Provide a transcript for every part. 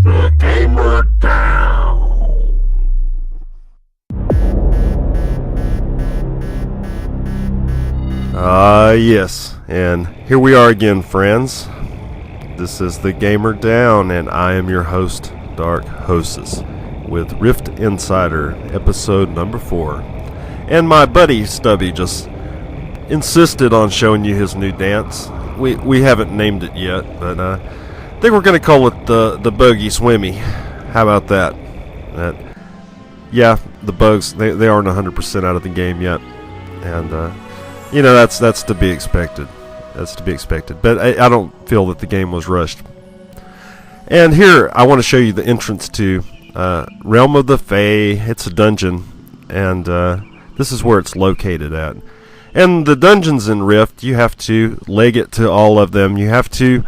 The Gamer Down. Yes, and here we are again, friends. This is The Gamer Down, and I am your host, Dark Hostess, with Rift Insider, episode number 4. And my buddy Stubby just insisted on showing you his new dance. We haven't named it yet, but I think we're going to call it the Buggy Swimmy. How about that? Yeah, the bugs, they aren't 100% out of the game yet. And, that's to be expected. That's to be expected. But I don't feel that the game was rushed. And here, I want to show you the entrance to Realm of the Fae. It's a dungeon, and this is where it's located at. And the dungeons in Rift, you have to leg it to all of them. You have to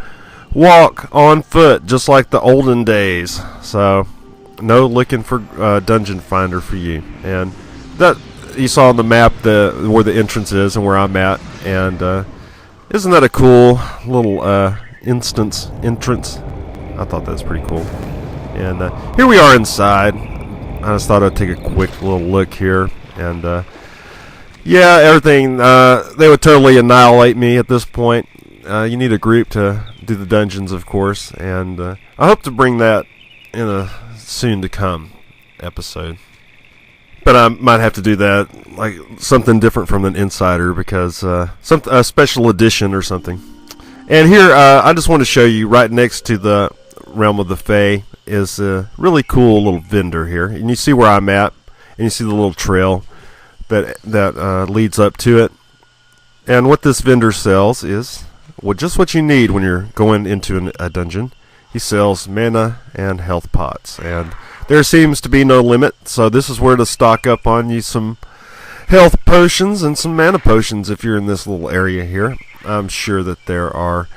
walk on foot, just like the olden days. So, no looking for Dungeon Finder for you. And that you saw on the map where the entrance is and where I'm at. And isn't that a cool little entrance? I thought that was pretty cool. And here we are inside. I just thought I'd take a quick little look here. And yeah, everything, they would totally annihilate me at this point. You need a group to do the dungeons, of course, and I hope to bring that in a soon-to-come episode. But I might have to do that, like, something different from an insider, because a special edition or something. And here, I just want to show you, right next to the Realm of the Fae, is a really cool little vendor here. And you see where I'm at, and you see the little trail that leads up to it. And what this vendor sells is just what you need when you're going into a dungeon. He sells mana and health pots, and there seems to be no limit, so this is where to stock up on you some health potions and some mana potions if you're in this little area here. I'm sure that there are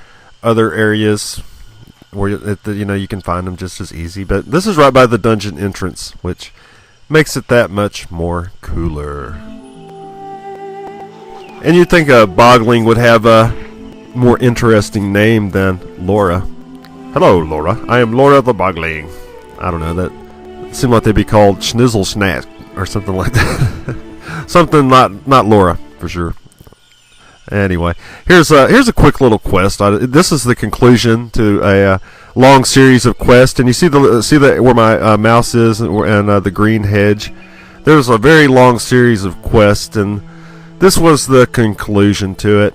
other areas where you can find them just as easy, but this is right by the dungeon entrance, which makes it that much more cooler. And you'd think a bogling would have a more interesting name than Laura. Hello, Laura. I am Laura the Bogling. I don't know, that seemed like they'd be called Schnizzle Snack or something like that. Something not Laura, for sure. Anyway, here's a quick little quest. This is the conclusion to a long series of quests, and you see where my mouse is and the green hedge. There's a very long series of quests, and this was the conclusion to it.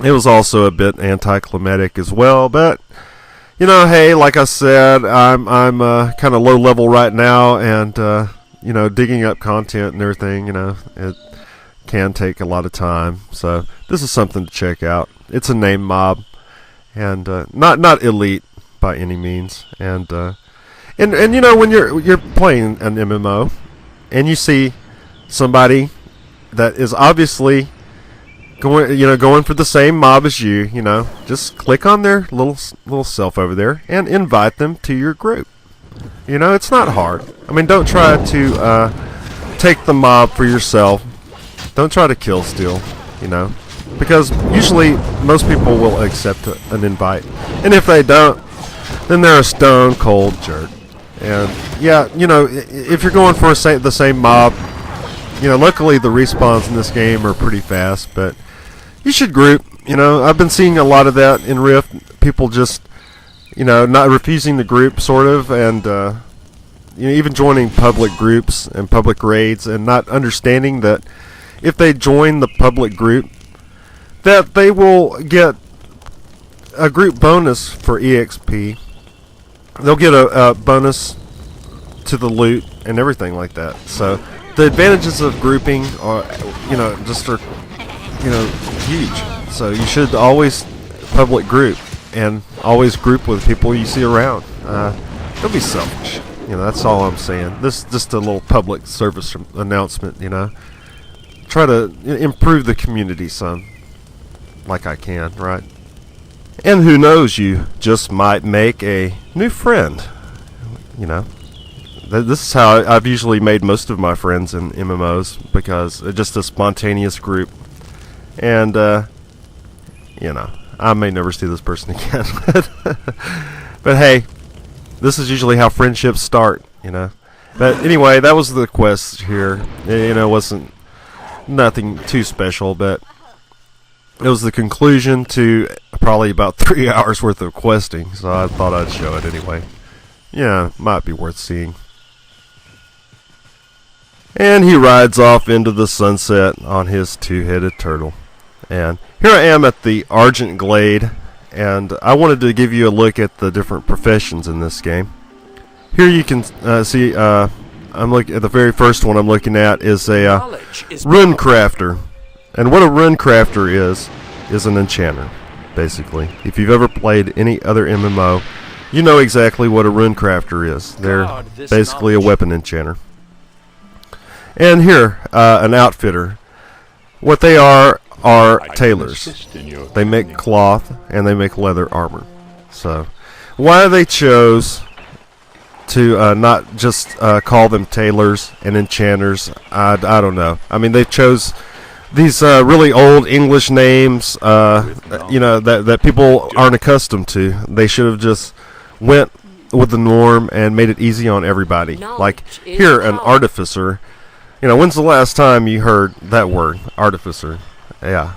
It was also a bit anticlimactic as well, but hey, like I said, I'm kind of low level right now, and digging up content and everything, it can take a lot of time. So this is something to check out. It's a name mob, and not elite by any means. And when you're playing an MMO, and you see somebody that is obviously going for the same mob as you, just click on their little self over there and invite them to your group. It's not hard. I mean, don't try to take the mob for yourself. Don't try to kill steal, because usually most people will accept an invite, and if they don't, then they're a stone cold jerk. And yeah, if you're going for the same mob, luckily the respawns in this game are pretty fast, but you should group. I've been seeing a lot of that in Rift. People just, not refusing the group, sort of, and even joining public groups and public raids, and not understanding that if they join the public group, that they will get a group bonus for EXP. They'll get a bonus to the loot and everything like that. So the advantages of grouping are, huge. So you should always public group and always group with people you see around. Don't be selfish. That's all I'm saying. This is just a little public service announcement. Try to improve the community some, like I can, right? And who knows, you just might make a new friend. This is how I've usually made most of my friends in MMOs, because it's just a spontaneous group. And, I may never see this person again. But hey, this is usually how friendships start, you know. But anyway, that was the quest here. You know, it wasn't nothing too special, but it was the conclusion to probably about 3 hours worth of questing, so I thought I'd show it anyway. Yeah, might be worth seeing. And he rides off into the sunset on his two-headed turtle. And here I am at the Argent Glade, and I wanted to give you a look at the different professions in this game. Here you can see, I'm looking at the very first one I'm looking at is a rune crafter. And what a rune crafter is an enchanter, basically. If you've ever played any other MMO, you know exactly what a rune crafter is. They're basically a weapon enchanter. And here, an outfitter. What they are tailors. They make cloth and they make leather armor. So, why they chose to not just call them tailors and enchanters, I don't know. I mean, they chose these really old English names, you know, that people aren't accustomed to. They should have just went with the norm and made it easy on everybody. Like here, an artificer. You know, when's the last time you heard that word, artificer? Yeah.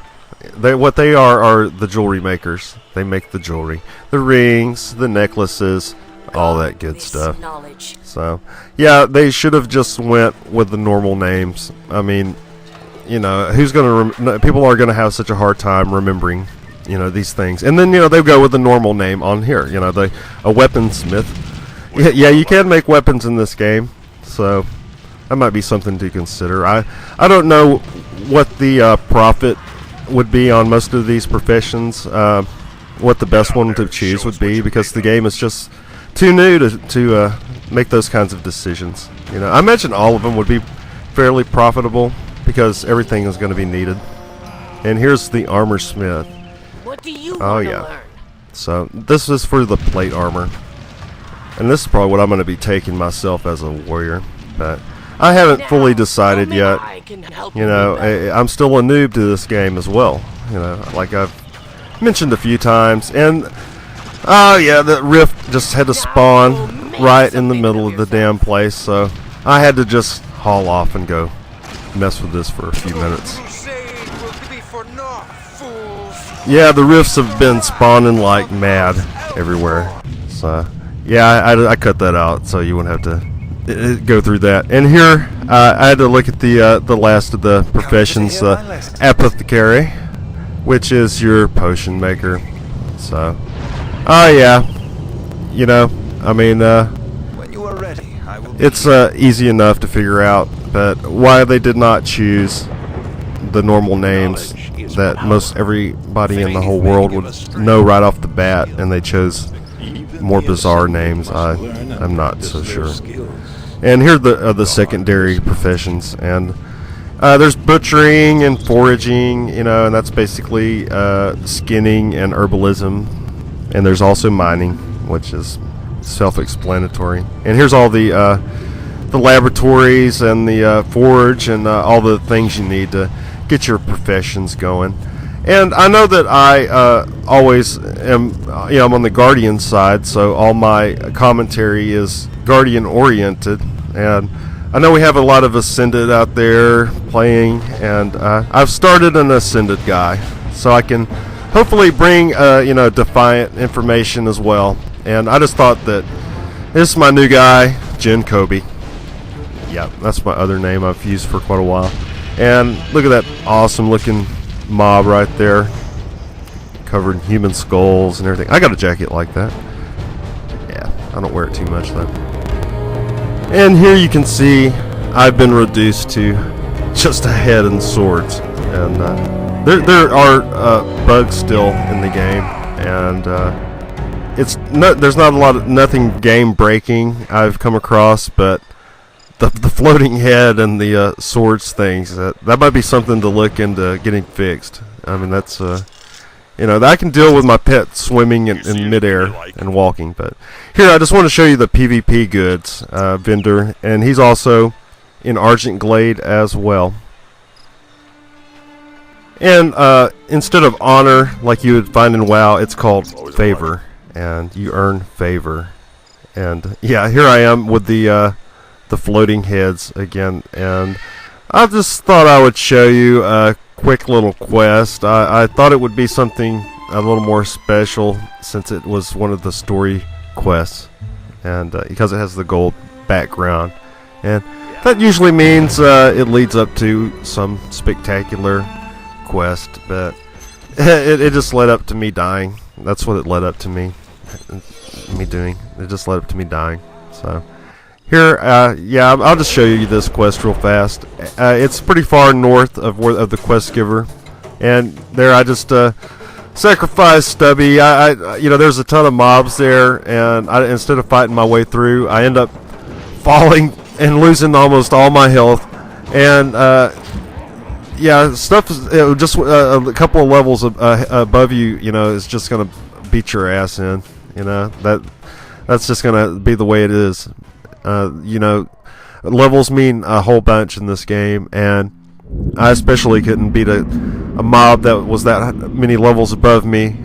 What they are the jewelry makers. They make the jewelry. The rings, the necklaces, all that good stuff. So, yeah, they should have just went with the normal names. I mean, you know, people are going to have such a hard time remembering, you know, these things. And then, you know, they go with the normal name on here. You know, a weaponsmith. Yeah, you can make weapons in this game. So that might be something to consider. I don't know what the profit would be on most of these professions. What the best one to choose would be, because the game is just too new to make those kinds of decisions. You know, I imagine all of them would be fairly profitable because everything is going to be needed. And here's the armor smith. What do you want to learn? So this is for the plate armor, and this is probably what I'm going to be taking myself as a warrior, but I haven't fully decided yet. You know, I'm still a noob to this game as well. You know, like I've mentioned a few times. And oh yeah, the rift just had to spawn right in the middle of the damn place, so I had to just haul off and go mess with this for a few minutes. Yeah, the rifts have been spawning like mad everywhere. So yeah, I cut that out so you wouldn't have to go through that. And here I had to look at the last of the professions, apothecary, which is your potion maker. So yeah, you know, I mean, when you are ready, it's easy enough to figure out, but why they did not choose the normal names that most everybody in the whole world would know right off the bat, and they chose more bizarre names, I'm not so sure. And here are the secondary professions, and there's butchering and foraging, you know, and that's basically skinning and herbalism. And there's also mining, which is self-explanatory. And here's all the laboratories and the forge and all the things you need to get your professions going. And I know that I always am, you know, I'm on the Guardian side, so all my commentary is Guardian-oriented. And I know we have a lot of Ascended out there playing, and I've started an Ascended guy, so I can hopefully bring, you know, Defiant information as well. And I just thought that this is my new guy, Jen Kobe. Yeah, that's my other name I've used for quite a while. And look at that awesome looking mob right there, covered in human skulls and everything. I got a jacket like that. Yeah, I don't wear it too much though. And here you can see I've been reduced to just a head and swords. And there are bugs still in the game, and there's not a lot of nothing game breaking I've come across, but the floating head and the swords things, that might be something to look into getting fixed. I mean, that's you know, I can deal with my pet swimming in midair and walking. But here, I just want to show you the PvP goods vendor, and he's also in Argent Glade as well. And instead of honor, like you would find in WoW, it's called favor, and you earn favor. And yeah, here I am with the floating heads again, and I just thought I would show you a quick little quest. I thought it would be something a little more special since it was one of the story quests, and because it has the gold background, and that usually means it leads up to some spectacular quest, but it just led up to me dying. That's what it led up to me doing. It just led up to me dying. So here, yeah, I'll just show you this quest real fast. It's pretty far north of the quest giver, and there I just sacrificed Stubby. You know, there's a ton of mobs there, and instead of fighting my way through, I end up falling and losing almost all my health. And yeah, stuff is just a couple of levels above you. You know, is just gonna beat your ass in. You know, that's just gonna be the way it is. You know, levels mean a whole bunch in this game, and I especially couldn't beat a mob that was that many levels above me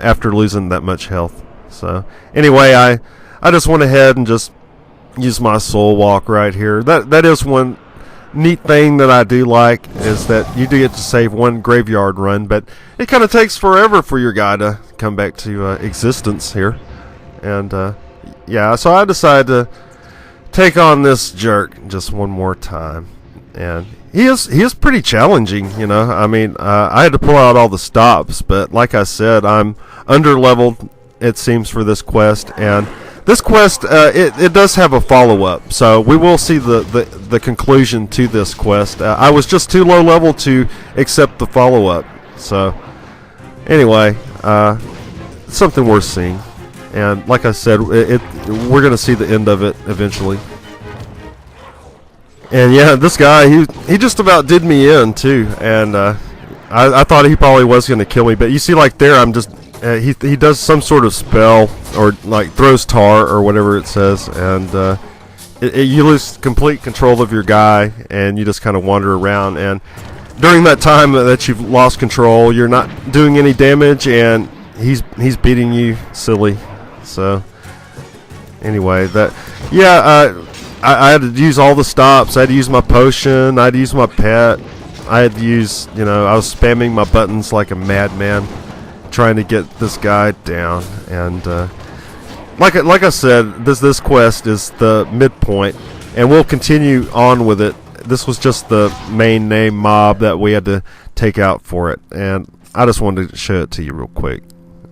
after losing that much health. So anyway, I just went ahead and just used my soul walk right here. That is one neat thing that I do like, is that you do get to save one graveyard run, but it kind of takes forever for your guy to come back to existence here. And yeah, so I decided to take on this jerk just one more time, and he is pretty challenging. You know, I mean, I had to pull out all the stops, but like I said, I'm under leveled, it seems, for this quest. And this quest, it does have a follow-up, so we will see the conclusion to this quest. I was just too low level to accept the follow-up, so anyway, something worth seeing. And like I said, we're going to see the end of it eventually. And yeah, this guy, he just about did me in too. And I thought he probably was going to kill me, but you see, like there, I'm just he does some sort of spell, or like throws tar or whatever it says, and you lose complete control of your guy, and you just kind of wander around. And during that time that you've lost control, you're not doing any damage, and he's beating you silly. So anyway, I had to use all the stops. I had to use my potion. I had to use my pet. I had to use, you know, I was spamming my buttons like a madman, trying to get this guy down. And like I said, this quest is the midpoint, and we'll continue on with it. This was just the main name mob that we had to take out for it, and I just wanted to show it to you real quick.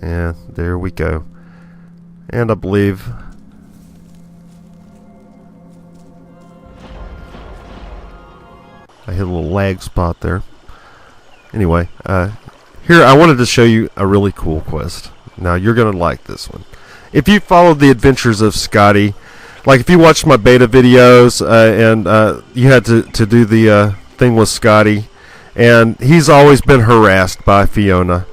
And there we go. And I believe I hit a little lag spot there. Anyway, here I wanted to show you a really cool quest. Now you're gonna like this one. If you followed the adventures of Scotty, like if you watched my beta videos and you had to do the thing with Scotty, and he's always been harassed by Fiona,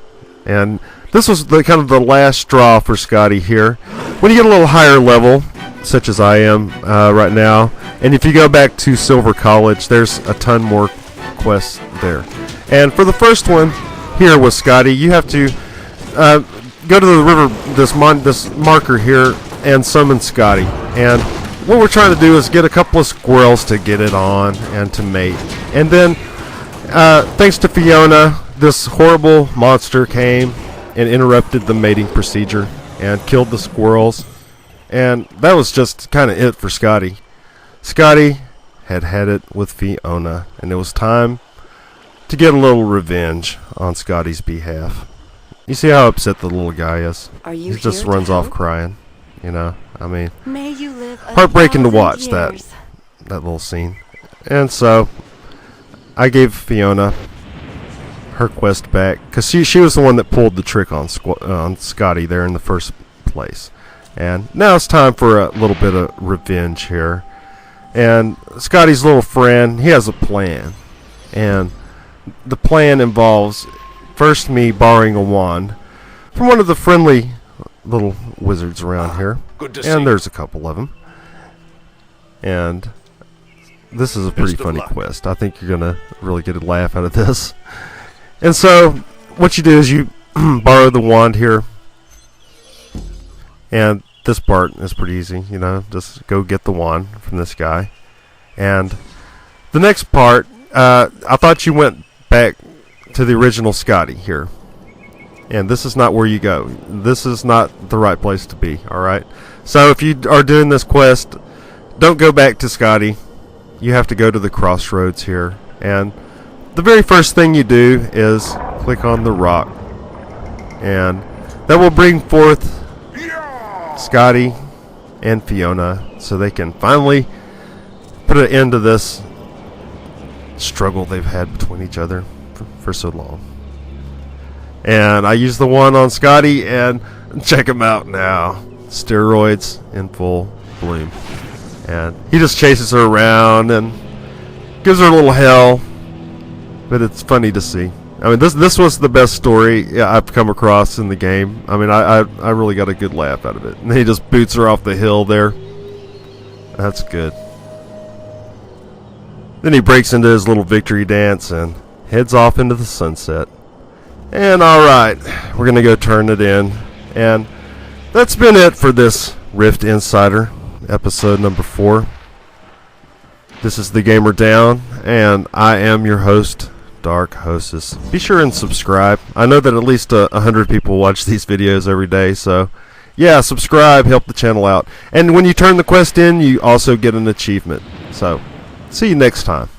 and this was the kind of the last straw for Scotty here. When you get a little higher level, such as I am right now, and if you go back to Silver College, there's a ton more quests there. And for the first one here with Scotty, you have to go to the river, this marker here, and summon Scotty. And what we're trying to do is get a couple of squirrels to get it on and to mate. And then, thanks to Fiona, this horrible monster came and interrupted the mating procedure and killed the squirrels. And that was just kind of it for Scotty. Scotty had it with Fiona, and it was time to get a little revenge on Scotty's behalf. You see how upset the little guy is? He just runs off crying. You know, I mean, may you live heartbreaking to watch that little scene. And so I gave Fiona her quest back, because she was the one that pulled the trick on Scotty there in the first place. And now it's time for a little bit of revenge here. And Scotty's little friend, he has a plan. And the plan involves first me borrowing a wand from one of the friendly little wizards around here. Good to see And you. there's a couple of them. And this is a pretty Best of funny luck. quest. I think you're going to really get a laugh out of this. And so what you do is you borrow the wand here, and this part is pretty easy, you know, just go get the wand from this guy. And the next part, I thought you went back to the original Scotty here. And this is not where you go. This is not the right place to be, alright? So if you are doing this quest, don't go back to Scotty. You have to go to the crossroads here. And the very first thing you do is click on the rock. And that will bring forth Scotty and Fiona so they can finally put an end to this struggle they've had between each other for so long. And I use the one on Scotty, and check him out now. Steroids in full bloom. And he just chases her around and gives her a little hell, but it's funny to see. I mean, this was the best story I've come across in the game. I mean, I really got a good laugh out of it. And he just boots her off the hill there. That's good. Then he breaks into his little victory dance and heads off into the sunset. And alright, we're going to go turn it in. And that's been it for this Rift Insider, episode number 4. This is The Gamer Down, and I am your host, Dark Hostess. Be sure and subscribe. I know that at least 100 people watch these videos every day, so yeah, subscribe, help the channel out. And when you turn the quest in, you also get an achievement. So, see you next time.